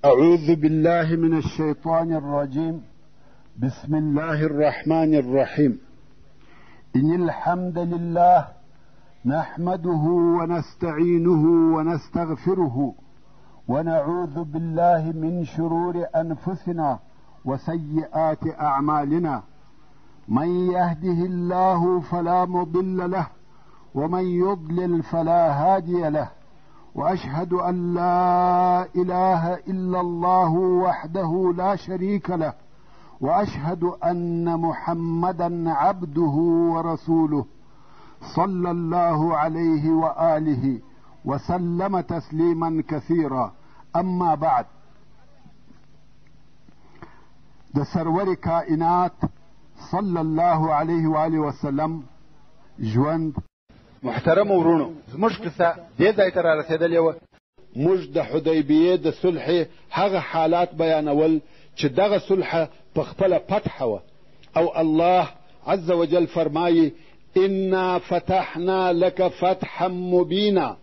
أعوذ بالله من الشيطان الرجيم. بسم الله الرحمن الرحيم. إن الحمد لله نحمده ونستعينه ونستغفره ونعوذ بالله من شرور أنفسنا وسيئات أعمالنا. من يهده الله فلا مضل له ومن يضلل فلا هادي له، وأشهد أن لا إله إلا الله وحده لا شريك له، وأشهد أن محمدا عبده ورسوله صلى الله عليه وآله وسلم تسليما كثيرا. أما بعد، د سرور کائنات صلی الله علیه و آله وسلم ژوند. محترم ورونو، زموږ قصه دې ځای ته رارسېدلې وه. موږ د حدیبیې د صلح هغه حالات بیانول چې دغه صلح په خپله فتحه وه، او الله عز وجل فرمایي انا فتحنا لك فتحا مبینا.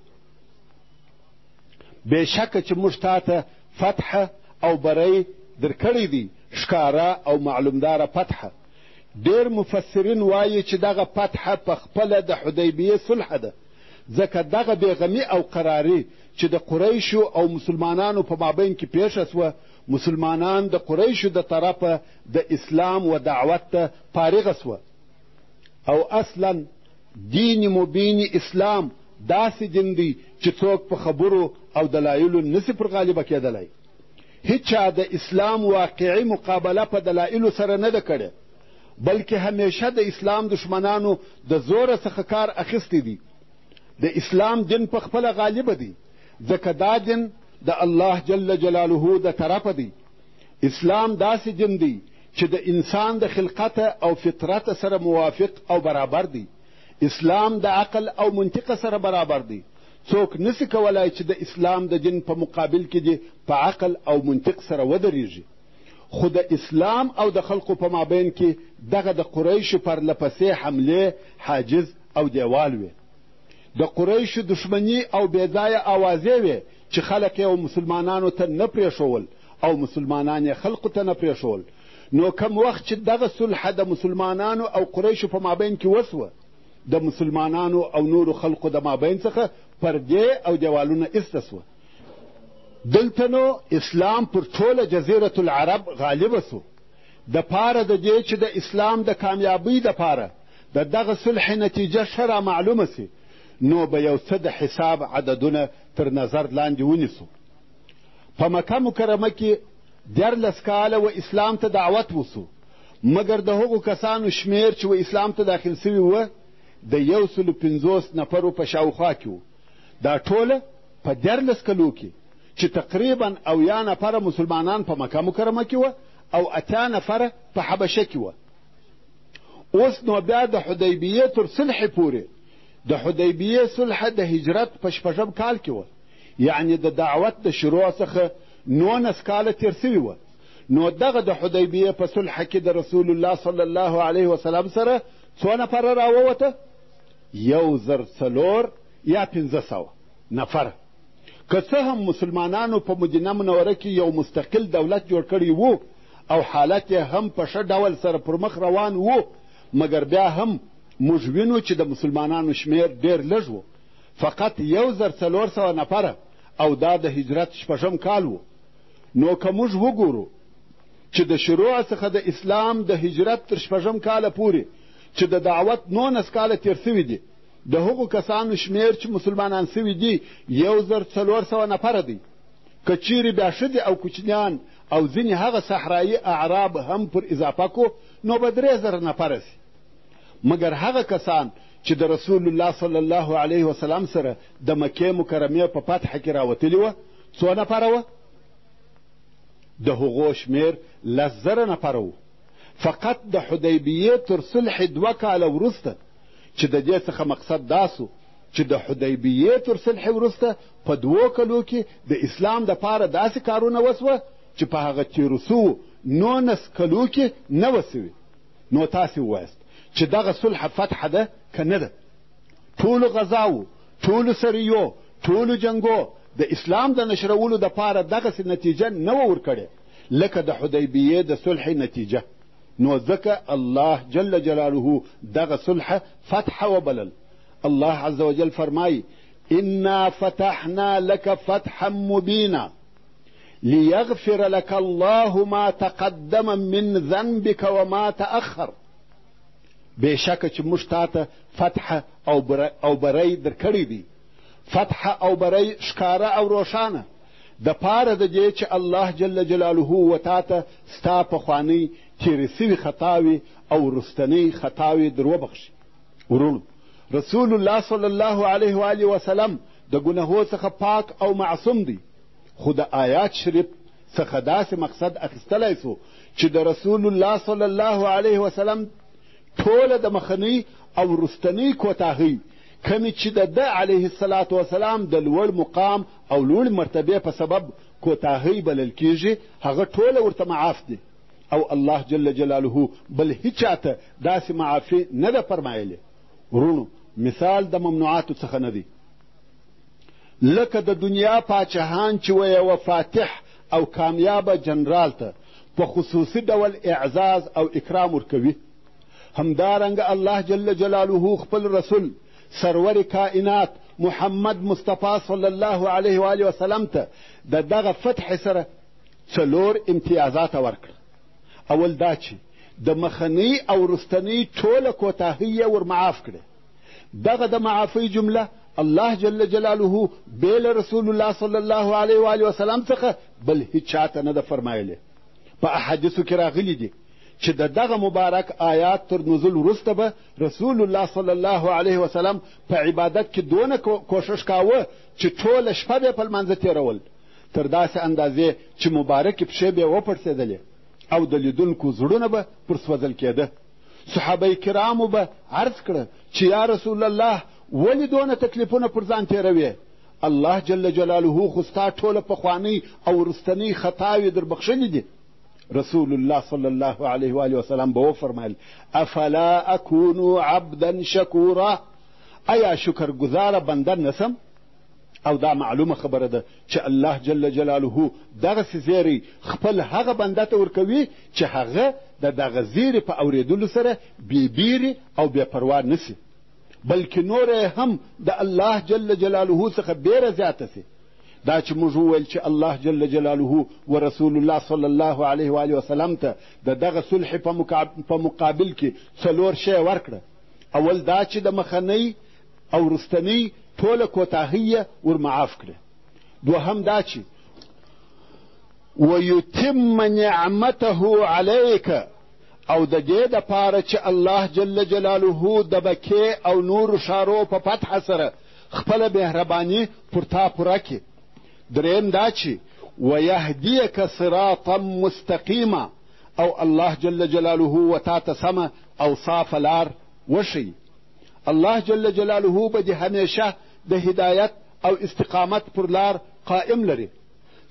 بېشکه چې موږ تا ته فتحه او بری درکړی دی، ښکاره او معلومداره فتحه. ډېر مفسرین وایي چې دغه فتحه په خپله د حدیبیې صلح ده، ځکه دغه بېغمي او قراري چې د قریشو او مسلمانانو په مابین کې پیښه سوه، مسلمانان د قریشو د طرفه د اسلام و دعوت ته فارغه سوه. او اصلا دین مبین اسلام داسې دین دی چې څوک په خبرو او دلایلو نسي پر غالبه کېدلی. هیچا د اسلام واقعي مقابله په دلایلو سره نه ده کړې، بلکې همیشه د اسلام دشمنانو د زوره څخه کار اخیستی دی. د اسلام دین په خپله غالبه دی، ځکه دا دین د الله جل جلاله د طرفه دی. اسلام داسې دین دی چې د انسان د خلقت او فطرت سره موافق او برابر دی. اسلام د عقل او منطق سره برابر دی. څوک نسی کولای چې د اسلام د دین په مقابل کې دی په عقل او منطق سره ودرېږي. خو د اسلام او د خلقو په مابین کې دغه د قریشو پرلپسې حملې حاجز او دیوال وې. د قریشو دشمني او بېځایه اوازې وې چې خلک یې مسلمانانو ته نه پرېښول او مسلمانان یې خلقو ته نه پرېښول. نو کم وخت چې دغه صلح د مسلمانانو او قریشو په مابین کې وسوه، د مسلمانانو او نورو خلقو د مابین څخه پردې او دیوالونه ایسته سوه. دلته نو اسلام پر ټوله جزیرة العرب غالبه سو. د پاره د دې چې د اسلام د کامیابۍ دپاره د دغه صلح نتیجه ښه را معلومه سي، نو به یو څه د حساب عددونه تر نظر لاندې ونیسو. په مکه مکرمه کې 14 کاله و اسلام ته دعوت وسو، مګر د هغو کسانو شمیر چې و اسلام ته داخل سوي وه د 150 نفرو په شاوخوا کې و. دا ټوله په 14 کلو کې چې تقریبا 80 نفره مسلمانان په مکه مکرمه کې وه او 80 نفره په حبشه کې وه. اوس نو بیا د حدیبیې تر صلح پورې، د حدیبیې صلح د هجرت په 6 کال کې وه، یعنی د دعوت د شروع څخه 19 کاله تېر سوي وه. نو دغه د حدیبیې په صلح کې د رسول الله صلی الله علیه وسلم سره څو نفره راووته؟ 1004 یا 1500 نفره. که څه هم مسلمانانو په مدینه منوره کې یو مستقل دولت جوړ کړی وو او حالت یې هم په ښه ډول سره پر مخ روان وو، مګر بیا هم موږ وینو چې د مسلمانانو شمیر ډېر لږ و، فقط 1400 نفره، او دا د هجرت 6 کال و. نو که موږ وګورو چې د شروع څخه د اسلام د هجرت تر 6 کاله پورې چې د دعوت 19 کاله تېر سوي دي، د هغو کسانو شمیر چې مسلمانان سوي دي 1400 نفره دی. که چیرې بیا ښځې او کوچنیان او ځینې هغه صحرایي اعراب هم پر اضافه کو، نو به 3000 نفره سي. مګر هغه کسان چې د رسول الله صلی الله علیه وسلم سره د مکې مکرمې په فتح کې راوتلي وه، څو نفره وه؟ د هغو شمیر 10,000 نفره و. فقط د حدیبیې تر صلح 2 کاله وروسته، چې د دې څخه مقصد دا سو چې د حدیبیې تر صلح وروسته په 2 کلو کې د اسلام دپاره داسې کارونه وسوه چې په هغه تېرو سوو 19 کلو کې نه وه سوي. نو تاسې ووایست چې دغه صلح فتح ده که نه ده؟ ټولو غذاو، ټولو سریو، ټولو جنګو د اسلام د نشرولو دپاره دغسې نتیجه نه وه ورکړې لکه د حدیبیې د صلح نتیجه. نو ځکه الله جل جلاله دغه صلح فتح وبلل. الله عز وجل فرمایي انا فتحنا لك فتحا مبینا لیغفر لك الله ما تقدم من ذنبك وما تأخر. بېشکه چې موږ تا ته فتح او بری در کړی دی، فتح او بری ښکاره او روښانه د پاره د دې چې الله جل جلاله و تا ته ستا پخوانۍ تېرې سوي خطاوې او وروستنۍ خطاوې در وبخښي. ورونو، رسول الله صلی الله علیه و آله وسلم د ګناهو څخه پاک او معصوم دی، خو د آیات شریف څخه داسې مقصد اخیستلی سو چې د رسول الله صلی الله علیه وسلم ټوله د مخنۍ او وروستنۍ کوتاهۍ کمې چې د ده علیه الصلاة وسلام د لوړ مقام او لوړ مرتبې په سبب کوتاهۍ بلل کیږي، هغه ټوله ورته معاف دی او الله جل جلاله بل هیچا ته داسې معافي نه ده فرمایلې. ورونو، مثال د ممنوعاتو څخه نه دی. لکه د دنیا پاچاهان چې و یوه فاتح او کامیابه جنرال ته په خصوصي ډول اعزاز او اکرام ورکوي، همدارنګه الله جل جلاله خپل رسول سرور کائنات محمد مصطفی صلی الله علیه و آله وسلم ته د دغه فتح سره 4 امتیازات ورکړه. اول دا چې د مخنۍ او وروستنۍ ټوله کوتاهۍ یې ورمعاف کړې. دغه د معافۍ جمله الله جل جلاله بې له رسول الله صلی الله علیه و آله وسلم څخه بل هیچ چاته نه ده فرمایلې. په احادیثو کې راغلي دي چې د دغه مبارک آیات تر نزول وروسته به رسول الله صلی الله علیه وسلم په عبادت کې دونه کوشش کاوه چې ټوله شپه به یې په لمانځه تېرول، تر داسې اندازې چې مبارکې پښې به یې وپړسېدلې او د لیدونکو زړونه به پر سوځل کېده. صحابه کرامو به عرض کړه چې یا رسول الله ولې دونه تکلیفونه پر ځان تېروې؟ الله جل جلاله خو ستا ټوله پخوانۍ او وروستنۍ خطاوې در بخښلې دي. رسول الله صلی الله علیه و آله وسلم به وفرمایل افلا اکونو عبدا شکورا، ایا شکرګزاره بنده نسم؟ او دا معلومه خبره ده چې الله جل جلاله دغسې زیری خپل هغه بنده ته ورکوي چې هغه د دغه زیري په اورېدلو سره بېبیرې او بې پروا نسي، بلکې نوره هم د الله جل جلاله څخه ډېره زیاته سي. دا چې موږ وویل چې الله جل جلاله و رسول الله صلی الله علیه و آله وسلم ته د دغه صلح په مقابل کې 4 شی ورکړه. اول دا چې د مخنۍ او وروستنۍ ټوله کوتاهۍ یې ورمعاف کړه. دوهم دا چې ویتم نعمته علیک، او د دې دپاره چې الله جل جلاله د بکې او نورو ښارو په فتح سره خپله مهرباني پر تا پوره کړي. دریم دا چې ویهدیک صراطا مستقیما، او الله جل جلاله و تا ته سمه او صافه لار وښیي. الله جل جلاله به دې همیشه د هدایت او استقامت پر لار قائم لري.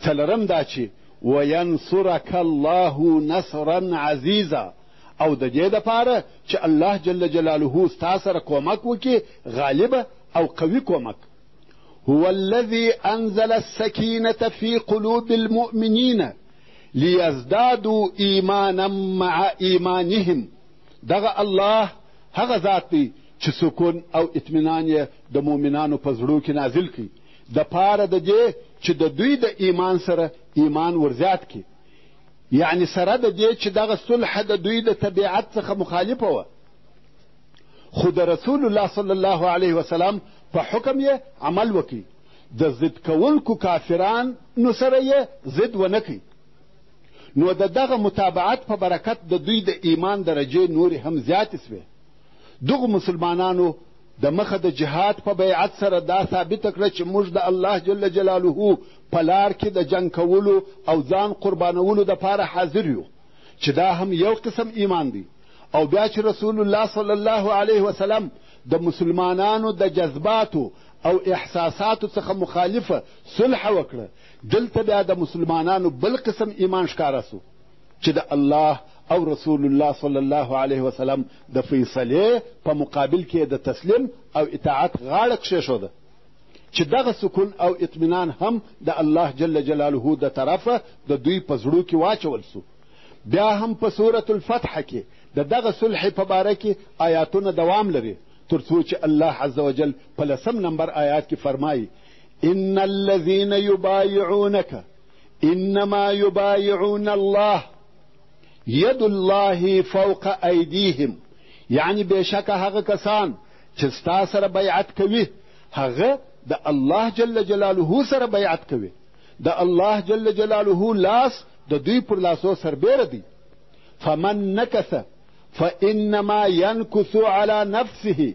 څلرم دا چې وینصرک الله نصرا عزیزا، او د دې دپاره چې الله جل جلاله ستا سره کومک وکړي، غالبه او قوي کومک. هو الذي انزل السكينة في قلوب المؤمنين ليزدادوا ایمانا مع ایمانهم. دغه الله هغه ذات دی چې سکون او اطمینان یې د مؤمنانو په زړو کې نازل کړي، د پاره د دې چې د دوی د ایمان سره ایمان ورزیات کړي. یعنی سره د دې چې دغه صلح د دوی د طبیعت څخه مخالفه وه، خو د رسول الله صلی الله علیه وسلم په حکم یې عمل وکړي. د ضد کوونکو کافرانو سره یې ضد ونه کړي. نو د دغه متابعت په برکت د دوی د ایمان درجې نورې هم زیاتې سوې. دغو مسلمانانو د مخه د جهاد په بیعت سره دا ثابته کړه چې موږ د الله جل جلاله په لار کې د جنګ کولو او ځان قربانولو دپاره حاضر یو، چې دا هم یو قسم ایمان دی. او بیا چې رسول الله صلی الله علیه وسلم د مسلمانانو د جذباتو او احساساتو څخه مخالفه صلح وکړه، دلته بیا د مسلمانانو بل قسم ایمان ښکاره سو چې د الله او رسول الله صلی الله علیه وسلم د فیصلې په مقابل کې د تسلیم او اطاعت غاړه کښېښوده. چې دغه سکون او اطمینان هم د الله جل جلاله د طرفه د دوی په زړو کې واچول سو. بیا هم په سورة الفتح کې د دغه صلح په باره کې آیاتونه دوام لري تر څو چې الله عز وجل په 10 نمبر آیات کې فرمایي ان الذين يبايعونك انما يبايعون الله ید الله فوق ایدیهم، یعنی بېشکه هغه کسان چې ستا سره بیعت کوي هغه د الله جل جلاله سره بیعت کوي. د الله جل جلاله لاس د دوی پر لاسو سربیره دی. فمن نکث فانما ينكث على نفسه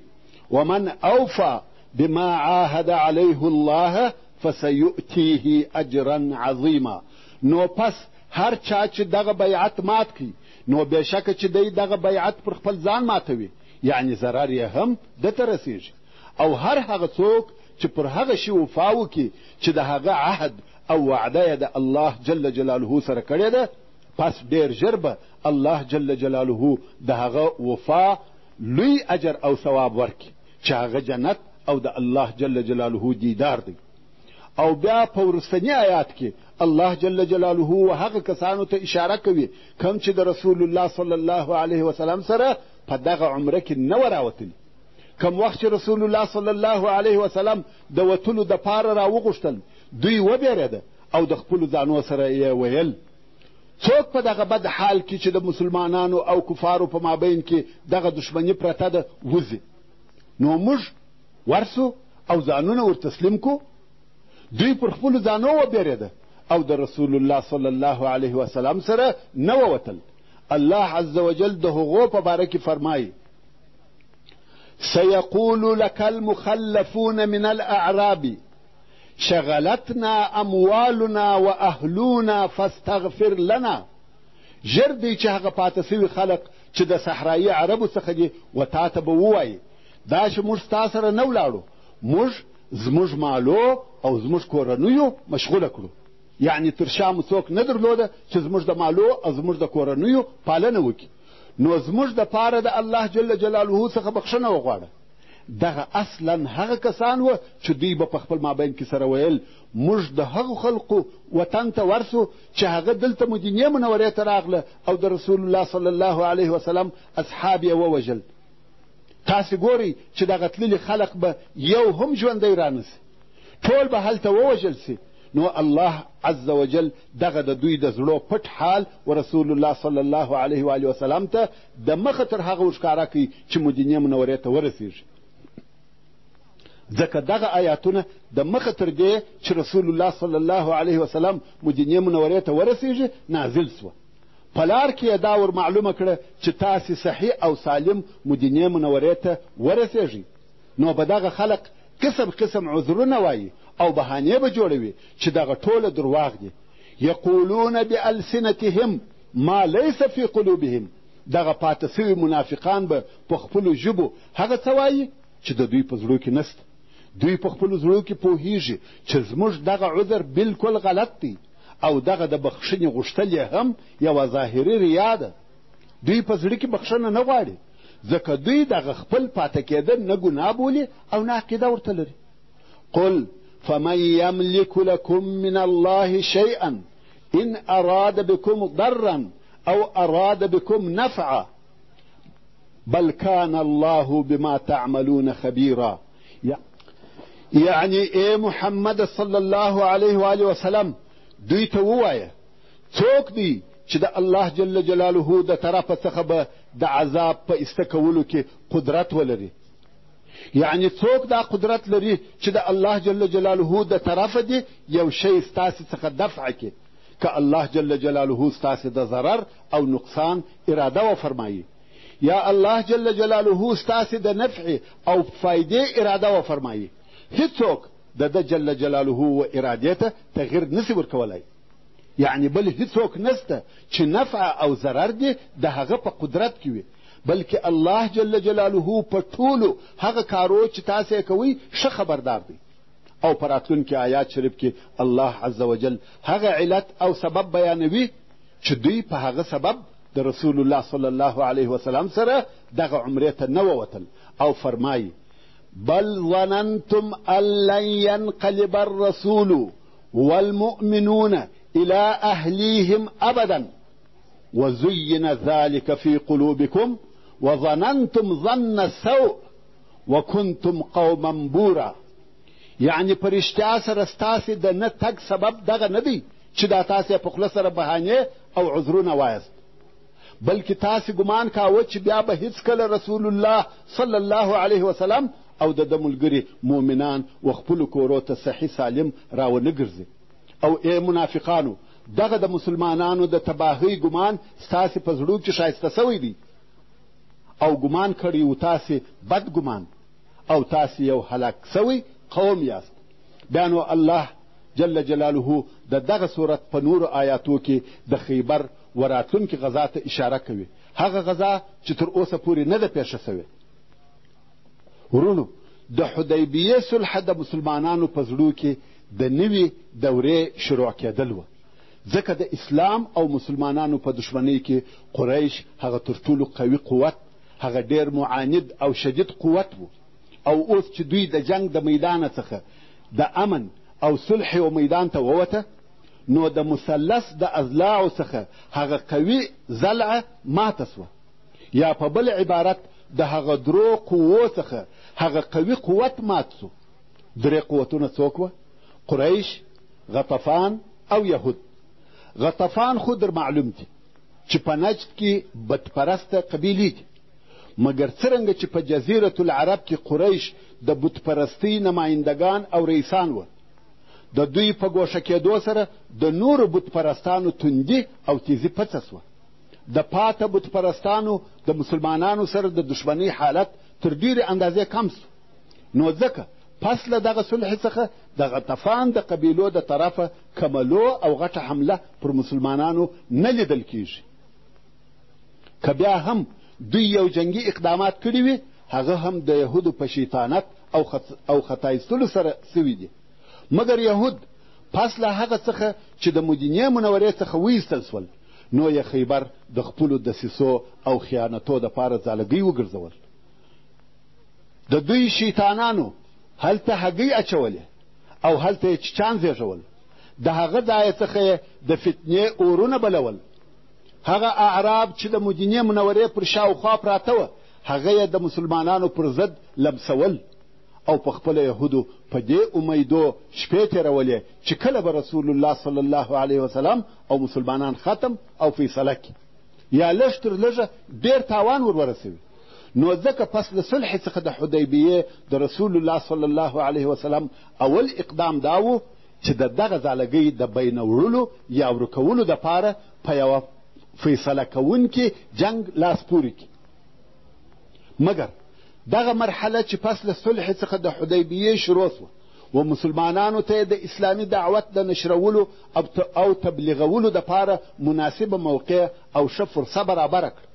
ومن اوفى بما عاهد عليه الله فسيؤتيه اجرا عظیما. نو پس هر چا چې دغه بیعت مات کړي نو بېشکه چې دی دغه بیعت پر خپل ځان ماتوي، یعنی ضرر یې هم دته رسیږي. او هر هغه څوک چې پر هغه شي وفا وکړي چې د هغه عهد او وعده یې د الله جل جلاله سره کړې ده، پس ډېر ژر به الله جل جلاله د هغه وفا لوی اجر او ثواب ورکړي چې هغه جنت او د الله جل جلاله دیدار دی. او بیا په وروستني آیات کې الله جل جلاله هغه کسانو ته اشاره کوي کوم چې د رسول الله صلی الله علیه وسلم سره په دغه عمره کې نه و راوتلي. کوم وخت چې رسول الله صلی الله علیه وسلم د وتلو دپاره راوغوښتل دوی وبېرېده او د خپلو ځانو سره یې ویل څوک په دغه بد حال کې چې د مسلمانانو او کفارو په مابین کې دغه دشمني پرته ده وځي. نو موږ ورسو او ځانونه ورتسلیم کو. دوی پر خپلو ځانو وبېرېده او د رسول الله صلی الله علیه وسلم سره نه ووتل. الله عز وجل د هغو په باره کې فرمایي سيقول لك المخلفون من الأعراب شغلتنا أموالنا وأهلنا فاستغفر لنا. ژر دی چې هغه پاته سوي خلق چې د صحرایي عربو څخه دي و تا ته به ووایي دا چې موږ ستا سره نه ولاړو، موږ زموږ مالو او زموږ کورنیو مشغوله کړو، یعنی تر شا مو څوک نه درلوده چې زموږ د مالو او زموږ د کورنیو پالنه وکړي. نو زموږ دپاره د الله جل جلاله څخه بخښنه وغواړه. دغه اصلا هغه کسان وه چې دوی به په خپل مابین کې سره ویل موږ د هغو خلقو وطن ته ورسو چې هغه دلته مدینې منورې ته راغله او د رسول الله صلی الله علیه وسلم اصحاب یې ووژل. تاسې ګورئ چې دغه تللي خلق به یو هم ژوندی رانسي، ټول به هلته ووژل سي. نو الله عز وجل دغه د دوی د زړو پټ حال و رسول الله صلی الله علیه و آله وسلم ته د مخه تر هغه ورښکاره کوي چې مدینې منورې ته ورسېږي. ځکه دغه آیاتونه د مخه تر دې چې رسول الله صلی الله علیه وسلم مدینې منورې ته ورسېږي نازل سوه. په لار کې یې دا ور معلومه کړه چې تاسې صحیح او سالم مدینې منورې ته ورسېږئ. نو به دغه خلق قسم قسم عذرونه وایي او بهانې به جوړوي چې دغه ټوله درواغ دي. یقولون بألسنتهم ما لیس فی قلوبهم. دغه پاته سوي منافقان به په خپلو ژبو هغه څه وایي چې د دوی په زړو کې نسته. دوی په خپلو زړو کې پوهیږي چې زموږ دغه عذر بالکل غلط دی او دغه د بخښنې غوښتل یې هم یوه ظاهري ریا ده. دوی په زړه کې بخښنه نه غواړي ځکه دوی دغه خپل پاته کېدل نه ګناه بولي او نه عقیده ورته لري. قل فمن يملك لكم من الله شيئا إن أراد بكم ضرا أو أراد بكم نفعا بل كان الله بما تعملون خبيرا. یعنی ای محمد صلی الله علیه و آله وسلم دوی ته ووایه څوک دی چې د الله جل جلاله د طرفه څخه به د عذاب په ایسته کولو کې قدرت ولري. یعنی څوک دا قدرت لري چې د الله جل جلاله د طرفه دی یو شی ستاسې څخه دفع کړي که الله جل جلاله ستاسې د ضرر او نقصان اراده وفرمایي، یا الله جل جلاله ستاسې د نفع او فایدې اراده وفرمایي. هیڅوک د ده جل جلاله و ارادې ته تغییر نسي ورکولی. یعنی بل هیڅوک نسته چې نفع او ضرر دی د هغه په قدرت کې وي، بلکې الله جل جلاله په ټولو هغه کارو چې تاسې یې کوئ ښه خبردار دی. او په راتلونکي آیات شریف کې الله عز وجل هغه علت او سبب بیانوي چې دوی په هغه سبب د رسول الله صلی الله علیه وسلم سره دغه عمرې ته نه ووتل او فرمایي بل ظننتم ان لن ينقلب الرسول والمؤمنون الى اهليهم ابدا وزين ذلك في قلوبكم وظننتم ظن السوء وكنتم قوما بورا. یعنی په رښتیا سره ستاسې د نه تګ سبب دغه نه دی چې دا تاسې په خوله سره بهانې او عذرونه وایست، بلکې تاسې ګمان کاوه چې بیا به هیڅکله رسول الله صلی الله علیه وسلم او د ده ملګري مؤمنان و خپلو کورو ته صحیح سالم راونه ګرځي. او ای منافقانو، دغه د مسلمانانو د تباهۍ ګمان ستاسې په زړو کې ښایسته سوی دی او ګمان کړی و تاسې بد ګمان او تاسې یو هلاک سوی قوم یاست. بیا نو الله جل جلاله د دغه صورت په نورو آیاتو کې د خیبر و راتلونکې غذا ته اشاره کوي، هغه غذا چې تر اوسه پورې نه ده پیښه سوې. ورونو، د حدیبیې صلح د مسلمانانو په زړو کې د نوې دورې شروع کېدل وه، ځکه د اسلام او مسلمانانو په دشمنۍ کې قریش هغه تر ټولو قوي قوت، هغه ډېر معاند او شدید قوت و. او اوس چې دوی د جنگ د میدانه څخه د امن او صلح و میدان ته ووته، نو د مثلث د اضلاعو څخه هغه قوي ضلعه ماته سوه، یا په بل عبارت د هغه درو قوو څخه هغه قوي قوت مات سو. درې قوتونه څوک وه؟ قریش، غطفان او یهود. غطفان خو در معلوم دي چې په نجد کې بتپرسته قبیلې دي، مګر څرنګه چې په جزیرة العرب کې قریش د بتپرستۍ نمایندګان او رئیسان وه، د دوی په ګوښه کېدو سره د نورو بتپرستانو توندي او تیزي پڅه سوه. د پاته بتپرستانو د مسلمانانو سره د دشمنۍ حالت تر ډېرې اندازې کم سو. نو ځکه پس له دغه صلح څخه د غطفان د قبیلو د طرفه کملو او غټه حمله پر مسلمانانو نه لیدل کیږي. که بیا هم دوی یو جنگي اقدامات کړي وي، هغه هم د یهودو په شیطانت او خطا ایستلو سره سوي دي. مګر یهود پس له هغه څخه چې د مدینې منورې څخه وایستل سول، نو یې خیبر د خپلو دسیسو او خیانتو دپاره ځالګۍ وګرځول. د دوی شیطانانو هلته هګۍ اچولې او هلته یې چیچان زېږول، د هغه ځایه څخه یې د فتنې اورونه بلول. هغه اعراب چې د مدینې منورې پر شاوخوا پراته وه، هغه یې د مسلمانانو پر ضد لمسول او په خپله یهودو په دې امیدو شپې تېرولې چې کله به رسول الله صلی الله علیه وسلم او مسلمانان ختم او فیصله کړي، یا لږ تر لږه ډېر تاوان ورسوي. نو ځکه پس له صلح څخه د حدیبیې د رسول الله صلی الله علیه وسلم اول اقدام دا و چې د دغه ځالګۍ د بینه وړلو یا ورکولو دپاره په یوه فیصله کوونکي جنگ لاس پورې کړي. مګر دغه مرحله چې پس له صلح څخه د حدیبیې شروع سوه و مسلمانانو ته د اسلامي دعوت د نشرولو او تبلیغولو دپاره مناسبه موقع او ښه فرصه برابره کړه.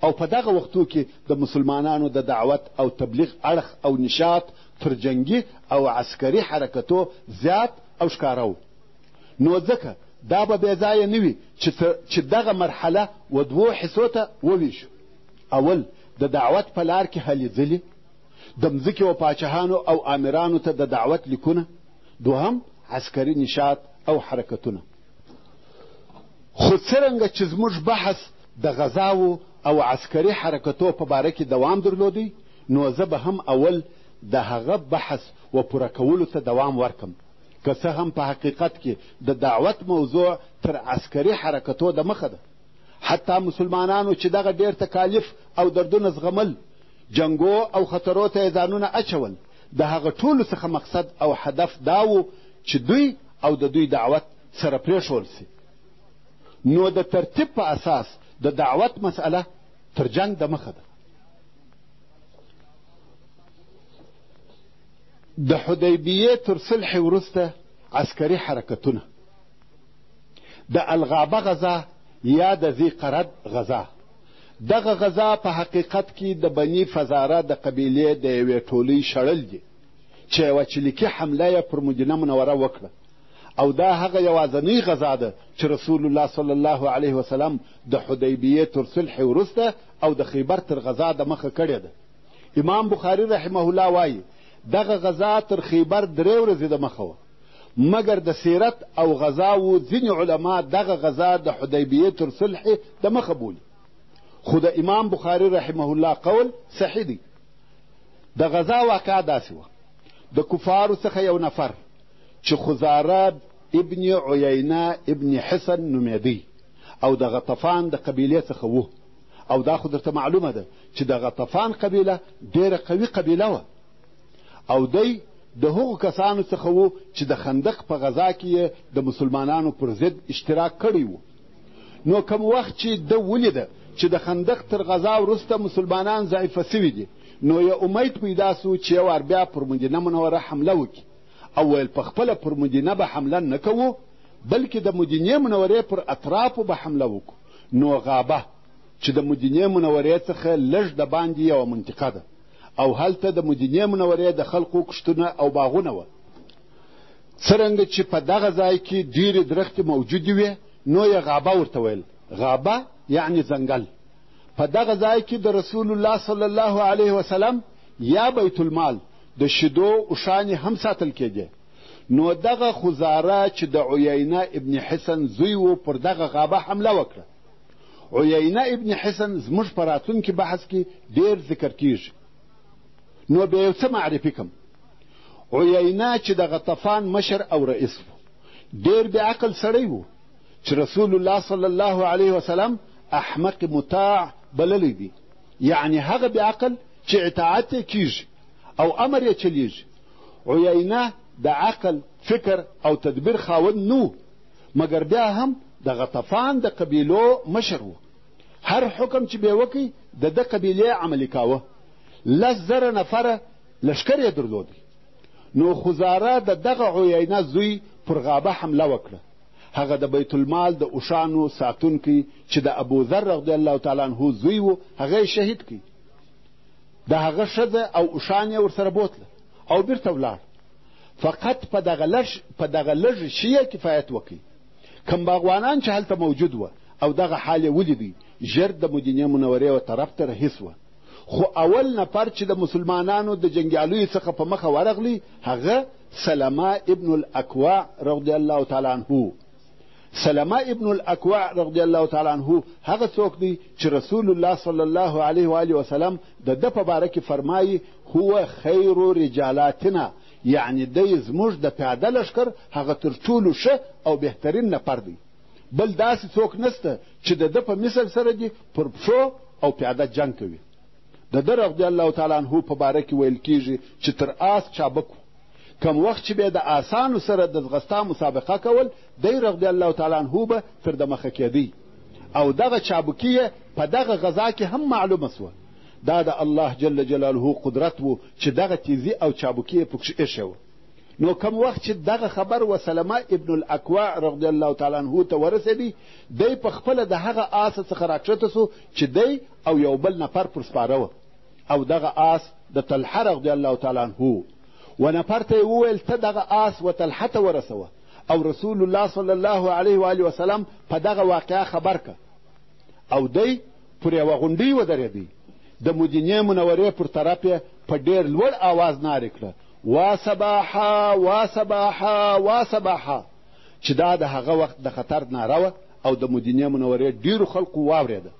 او په دغه وختو کې د مسلمانانو د دعوت او تبلیغ اړخ او نشاط تر جنگي او عسکري حرکتو زیات او ښکاره و. نو ځکه دا به بې ځایه نه وي چې دغه مرحله و دوو حصو ته وویشو. اول د دعوت په لار کې هلې ځلې، د مځکې و پاچاهانو او آمرانو ته د دعوت لیکونه، دوهم عسکري نشاط او حرکتونه. خو څرنګه چې زموږ بحث د غذاو او عسکري حرکتو په باره کې دوام درلودی، نو زه به هم اول د هغه بحث و پوره کولو ته دوام ورکم، که څه هم په حقیقت کې د دعوت موضوع تر عسکري حرکتو د مخه ده. حتی مسلمانانو چې دغه ډېر تکالیف او دردونه زغمل، جنګو او خطرو ته یې ځانونه اچول، د هغه ټولو څخه مقصد او هدف دا و چې دوی او د دوی دعوت سره پرېښول سي. نو د ترتیب په اساس د دعوت مسئله تر جنگ د مخه ده. د حدیبیې تر صلح وروسته عسکري حرکتونه، د الغابه غزا یا د ذی قرد غزا. دغه غزا په حقیقت کې د بني فزاره د قبیلې د یوې ټولۍ شړل دي چې یوه چلیکي حمله یې پر مدینه منوره وکړه، او دا هغه یوازنۍ غزا ده چې رسول الله صلی الله علیه وسلم د حدیبیې تر صلح وروسته او د خیبر تر غزا د مخه کړې ده. امام بخاري رحمه الله وایي دغه غزا تر خیبر 3 ورځې د مخه وه، مګر د سیرت او غزاو ځینې علما دغه غزا د حدیبیې تر صلح د مخه بولي، خو د امام بخاري رحمه الله قول صحیح دی. د غزا واقعه داسې وه، د کفارو څخه یو نفر چې خزاره ابن عیینه ابن حصن نومېدی او د غطفان د قبیلې څخه و، او دا خو درته معلومه ده چې د غطفان قبیله ډېره قوي قبیله وه، او دی د هغو کسانو څخه و چې د خندق په غزا کې یې د مسلمانانو پر ضد اشتراک کړی و. نو کوم وخت چې ده ولیده چې د خندق تر غزا وروسته مسلمانان ضعیفه سوي دي، نو یې امید پیدا سو چې یو وار بیا پر مدینه منوره حمله وکړي، او ویل په خپله پر مدینه به حمله نه کوو بلکې د مدینې منورې پر اطرافو به حمله وکړو. نو غابه چې د مدینې منورې څخه لږ د باندې یوه منطقه ده، او هلته د مدینې منورې د خلقو کښتونه او باغونه وه. څرنګه چې په دغه ځای کې ډېرې درختې موجودې وې، نو یې غابه ورته ویل. غابه یعنی ځنګل. په دغه ځای کې د رسول الله صلی الله علیه وسلم یا بیت المال د شیدو اوښانې هم ساتل کېدې. نو دغه خزاره چې د عیینه ابن حصن زوی و پر دغه غابه حمله وکړه. عیینه ابن حصن زموږ په راتلونکي بحث کې ډېر ذکر کیږي. نو بیا یو څه معرفي کړم. عیینه چې د غطفان مشر او رئیس و، ډېر بې عقل سړی و چې رسول الله صلی الله علیه وسلم احمق مطاع بللی دی، یعنی هغه بې عقل چې اطاعت یې کیږي او امر یې چلیږي. عیینه د عقل، فکر او تدبیر خاوند نه، مګر بیا هم د غطفان د قبیلو مشر و. هر حکم چې به یې وکړي د ده قبیلې عملي کاوه. 10,000 نفره لشکر یې درلودی. نو خزاره د دغه عیینه زوی پر غابه حمله وکړه. هغه د بیت المال د اوښانو ساتونکی چې د ابوذر رضی الله تعالی عنه زوی و، هغه یې شهید کړي. د هغه ښځه او اوښان یې ورسره بوتله او بیرته ولاړ. فقط په دغه لږ شي یې کفایت وکړي. کم باغوانان چې هلته موجود وه او دغه حال یې ولیدی، ژر د مدینې منورې و طرف ته رهیس وه. خو اول نفر چې د مسلمانانو د جنګیالیو څخه په مخه ورغلی، هغه سلمه ابن الاکوع رضی الله تعالی عنه. سلمه ابن الاکوع رضی الله تعالی عنه هغه څوک دی چې رسول الله صلی الله علیه و آله وسلم د ده په باره کې فرمایي هو خیر رجالاتنا، یعنی دی زموږ د پیاده لښکر هغه تر ټولو ښه او بهترین نفر دی. بل داسې څوک نسته چې د ده په مثل سره دي پر پښو او پیاده جنګ کوي. د ده رضی الله تعالی عنه په باره کې ویل کیږي چې تر آس چابک و. کم وخت چې به د آسانو سره د ځغستا مسابقه کول، دی رضی الله تعالی عنه به تر دمخه کېدی، او دغه چابکي یې په دغه غذا کې هم معلومه سوه. دا د الله جل جلاله قدرت و چې دغه تیزي او چابکي یې پکښې ایښې وه. نو کم وخت چې دغه خبر و سلمه ابن الاکوع رضی الله تعالی عنه ته ورسېدی، دی په خپله د هغه آس څخه راکښته سو چې دی او یو بل نفر پر سپاره وه، او دغه آس د طلحه رضی الله تعالی عنه و. نفر ته یې وویل ته دغه آس و طلحه ته ورسوه، او رسول الله صلی الله علیه و آله وسلم په دغه واقعه خبر که. او دی پر یوه غونډۍ ودرېدی. د مدینې منورې پر طرف یې په ډېر لوړ آواز نارې کړه، وا صباحا وا صباحا وا صباحا، چې دا د هغه وخت د خطر ناره وه او د مدینې منورې ډېرو خلقو واورېده.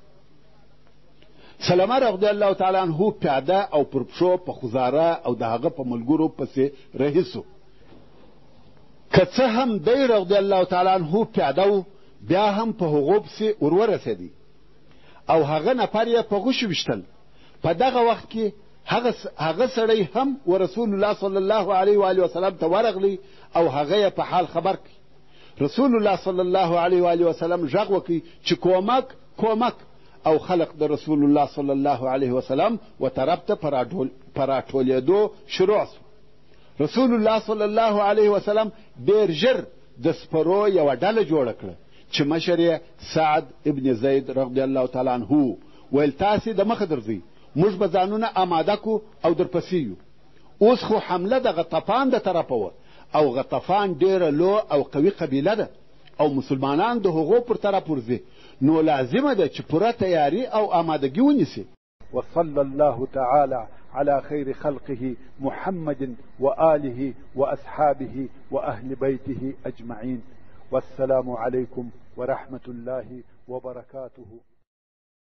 سلمه رضی الله تعالی عنه پیاده او پر پښو په خزاره او د هغه په ملګرو پسې رهیسو. که څه هم دی رضی الله تعالی عنه پیاده و، بیا هم په هغو پسې ورورسېدی او هغه نفر یې په غوښو ویشتل. په دغه وخت کې هغه سړی هم و رسول الله صلی الله علیه و آله وسلم ته ورغلی او هغه یې په حال خبر کړي. رسول الله صلی الله علیه و آله وسلم غږ وکړي چې کومک کومک، او خلق د رسول الله صلی الله علیه وسلم و طرف ته په راټولېدو شروع سو. رسول الله صلی الله علیه وسلم ډېر ژر د سپرو یوه ډله جوړه کړه چې مشر یې سعد ابن زید رضی الله تعالی عنه. ویل تاسې د مخه درځئ، موږ به ځانونه آماده کو او درپسې یو. اوس خو حمله د غطفان د طرفه وه، او غطفان ډېره لو او قوي قبیله ده، او مسلمانان د هغو پر طرف ورځي. نو لازمه ده چې پوره تیاری او آمادګي ونیسي. وصلى الله تعالى على خير خلقه محمد وآله وأصحابه وأهل بيته أجمعين. والسلام عليكم ورحمة الله وبركاته.